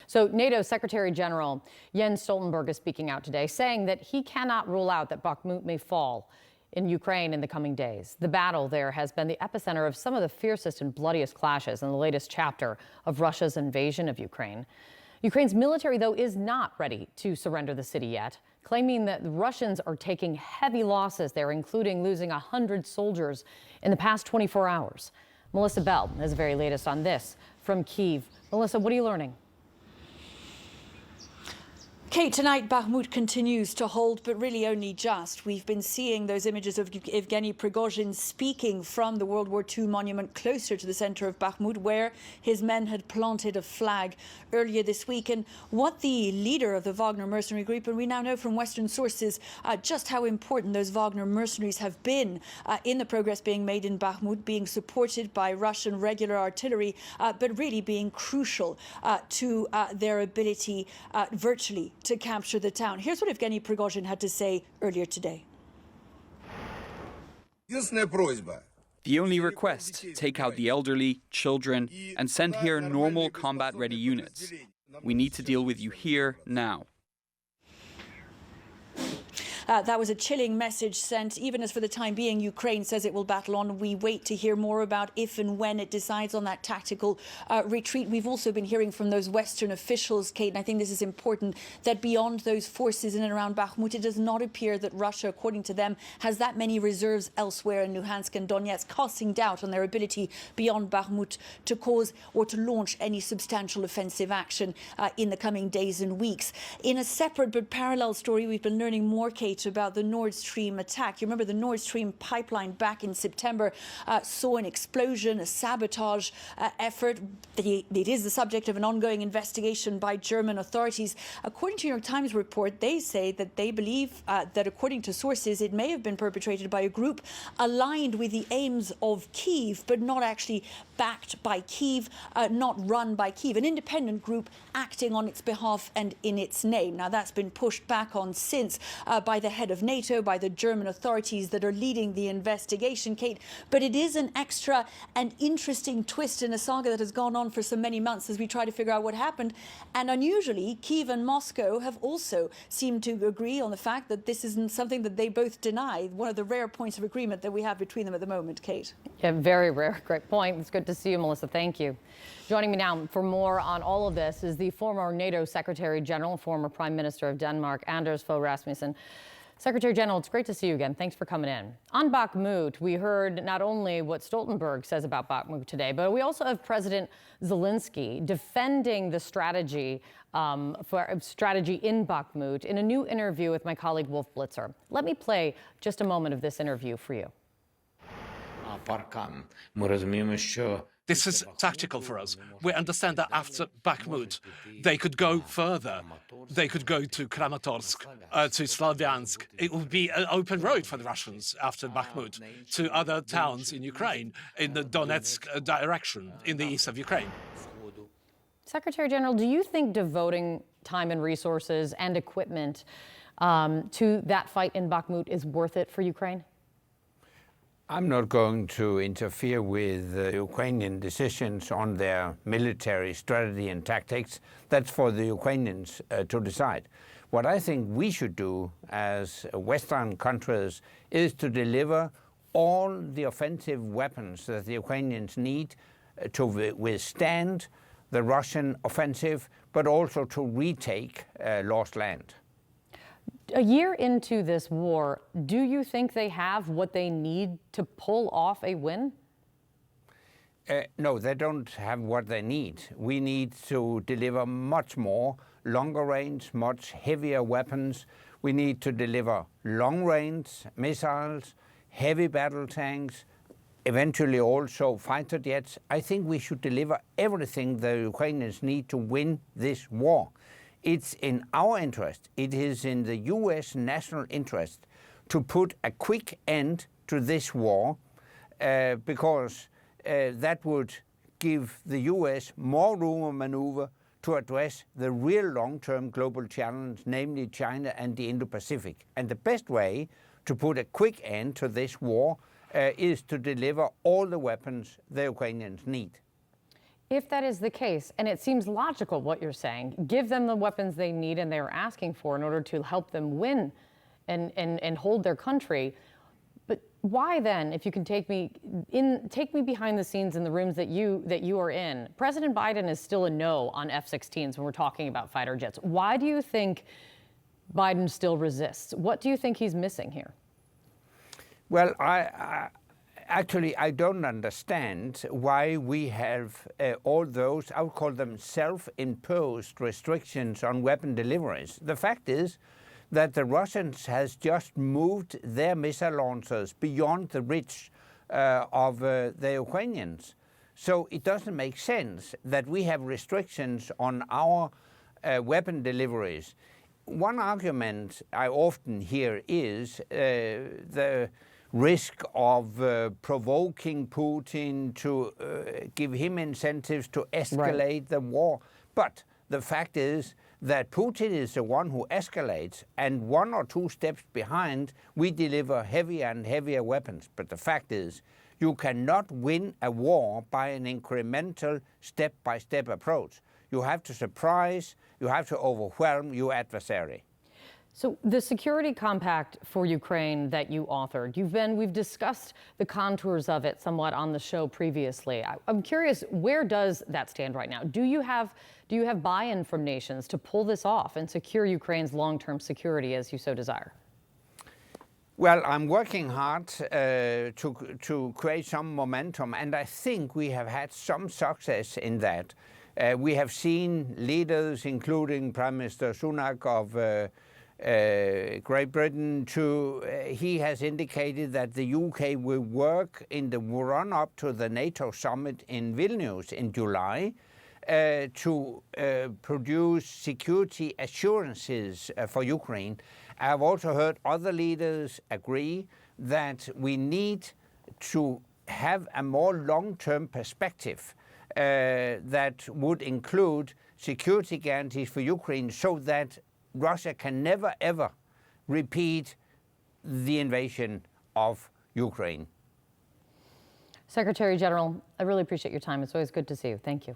So NATO Secretary General Jens Stoltenberg is speaking out today, saying that he cannot rule out that Bakhmut may fall in Ukraine in the coming days. The battle there has been the epicenter of some of the fiercest and bloodiest clashes in the latest chapter of Russia's invasion of Ukraine. Ukraine's military, though, is not ready to surrender the city yet, claiming that the Russians are taking heavy losses there, including losing 100 soldiers in the past 24 hours. Melissa Bell has the very latest on this from Kyiv. Melissa, what are you learning? Kate, tonight Bakhmut continues to hold, but really only just. We've been seeing those images of Evgeny Prigozhin speaking from the World War II monument closer to the center of Bakhmut, where his men had planted a flag earlier this week. And what the leader of the Wagner mercenary group, and we now know from Western sources just how important those Wagner mercenaries have been in the progress being made in Bakhmut, being supported by Russian regular artillery, but really being crucial to their ability virtually to capture the town. Here's what Evgeny Prigozhin had to say earlier today. The only request, take out the elderly, children, and send here normal combat-ready units. We need to deal with you here, now. That was a chilling message sent. Even as for the time being, Ukraine says it will battle on. We wait to hear more about if and when it decides on that tactical retreat. We've also been hearing from those Western officials, Kate, and I think this is important, that beyond those forces in and around Bakhmut, it does not appear that Russia, according to them, has that many reserves elsewhere in Luhansk and Donetsk, casting doubt on their ability beyond Bakhmut to cause or to launch any substantial offensive action in the coming days and weeks. In a separate but parallel story, we've been learning more, Kate, about the Nord Stream attack. You remember the Nord Stream pipeline back in September saw an explosion, a sabotage effort. It is the subject of an ongoing investigation by German authorities. According to New York Times report, they say that they believe that, according to sources, it may have been perpetrated by a group aligned with the aims of Kyiv, but not actually backed by Kyiv, not run by Kyiv, an independent group acting on its behalf and in its name. Now, that's been pushed back on since by the head of NATO, by the German authorities that are leading the investigation, Kate. But it is an extra and interesting twist in a saga that has gone on for so many months as we try to figure out what happened. And unusually, Kyiv and Moscow have also seemed to agree on the fact that this isn't something that they both deny. One of the rare points of agreement that we have between them at the moment, Kate. Yeah, very rare. Great point. It's good to see you, Melissa. Thank you. Joining me now for more on all of this is the former NATO Secretary General, former Prime Minister of Denmark, Anders Fogh Rasmussen. Secretary General, it's great to see you again. Thanks for coming in. On Bakhmut, we heard not only what Stoltenberg says about Bakhmut today, but we also have President Zelensky defending the strategy in Bakhmut in a new interview with my colleague Wolf Blitzer. Let me play just a moment of this interview for you. This is tactical for us. We understand that after Bakhmut, they could go further. They could go to Kramatorsk, to Slavyansk. It would be an open road for the Russians after Bakhmut to other towns in Ukraine, in the Donetsk direction, in the east of Ukraine. Secretary General, do you think devoting time and resources and equipment to that fight in Bakhmut is worth it for Ukraine? I'm not going to interfere with Ukrainian decisions on their military strategy and tactics. That's for the Ukrainians to decide. What I think we should do as Western countries is to deliver all the offensive weapons that the Ukrainians need to withstand the Russian offensive, but also to retake lost land. A year into this war, do you think they have what they need to pull off a win? No, they don't have what they need. We need to deliver much more longer range, much heavier weapons. We need to deliver long range missiles, heavy battle tanks, eventually also fighter jets. I think we should deliver everything the Ukrainians need to win this war. It's in our interest, it is in the US national interest to put a quick end to this war because that would give the US more room of maneuver to address the real long-term global challenge, namely China and the Indo-Pacific. And the best way to put a quick end to this war is to deliver all the weapons the Ukrainians need. If that is the case, and it seems logical what you're saying, give them the weapons they need and they're asking for in order to help them win and hold their country. But why then, if you can take me behind the scenes in the rooms that you are in, President Biden is still a no on F-16s when we're talking about fighter jets. Why do you think Biden still resists? What do you think he's missing here? Well, actually, I don't understand why we have all those, I would call them self-imposed restrictions on weapon deliveries. The fact is that the Russians has just moved their missile launchers beyond the reach of the Ukrainians. So it doesn't make sense that we have restrictions on our weapon deliveries. One argument I often hear is the risk of provoking Putin to give him incentives to escalate the war. But the fact is that Putin is the one who escalates, and 1 or 2 steps behind, we deliver heavier and heavier weapons. But the fact is, you cannot win a war by an incremental step-by-step approach. You have to surprise, you have to overwhelm your adversary. So the security compact for Ukraine that you authored, we've discussed the contours of it somewhat on the show previously. I'm curious, where does that stand right now? Do you have buy-in from nations to pull this off and secure Ukraine's long-term security as you so desire? Well, I'm working hard to create some momentum, and I think we have had some success in that. We have seen leaders, including Prime Minister Sunak of Great Britain, he has indicated that the UK will work in the run-up to the NATO summit in Vilnius in July to produce security assurances for Ukraine. I've also heard other leaders agree that we need to have a more long-term perspective that would include security guarantees for Ukraine so that Russia can never, ever repeat the invasion of Ukraine. Secretary General, I really appreciate your time. It's always good to see you. Thank you.